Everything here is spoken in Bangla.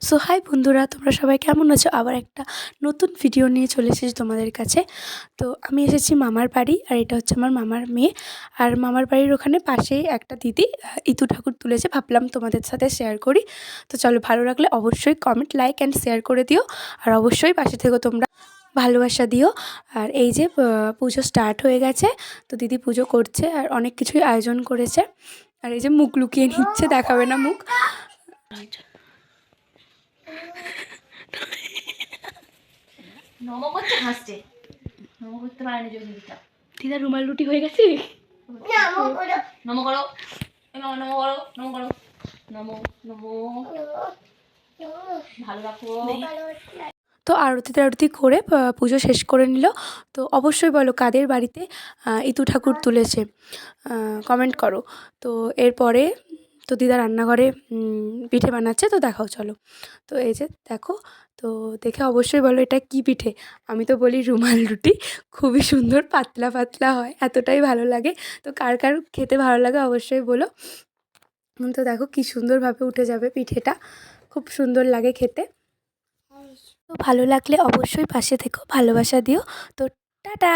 সো হাই বন্ধুরা, তোমরা সবাই কেমন আছো? আবার একটা নতুন ভিডিও নিয়ে চলে এসেছি তোমাদের কাছে। তো আমি এসেছি মামার বাড়ি, আর এটা হচ্ছে আমার মামার মেয়ে। আর মামার বাড়ির ওখানে পাশেই একটা দিদি ইতু ঠাকুর তুলেছে, ভাবলাম তোমাদের সাথে শেয়ার করি। তো চলো, ভালো লাগলে অবশ্যই কমেন্ট, লাইক অ্যান্ড শেয়ার করে দিও। আর অবশ্যই পাশে থেকো তোমরা, ভালোবাসা দিও। আর এই যে পুজো স্টার্ট হয়ে গেছে, তো দিদি পুজো করছে আর অনেক কিছুই আয়োজন করেছে। আর এই যে মুখ লুকিয়ে নিচ্ছে, দেখাবে না মুখ। নমো করতে হাসছে, নমো করতে পারেনি জমিটা। দিদা রুমাল রুটি হয়ে গেছে। নমো করো, নমো করো, নমো করো, নমো নমো, ভালো রাখো। তো আরতি করে পুজো শেষ করে নিল। তো অবশ্যই বলো কাদের বাড়িতে ইতু ঠাকুর তুলেছে, কমেন্ট করো। তো এরপরে তো দিদা রান্নাঘরে পিঠে বানাচ্ছে, তো দেখাও চলো। তো এই যে দেখো, তো দেখে অবশ্যই বলো এটা কি পিঠে। আমি তো বলি রুমাল রুটি, খুবই সুন্দর, পাতলা পাতলা হয়, এতটাই ভালো লাগে। তো কার কার খেতে ভালো লাগে অবশ্যই বলো। তো দেখো কি সুন্দরভাবে উঠে যাবে পিঠেটা, খুব সুন্দর লাগে খেতে। তো ভালো লাগলে অবশ্যই পাশে থেকো, ভালোবাসা দিও। তো টাটা।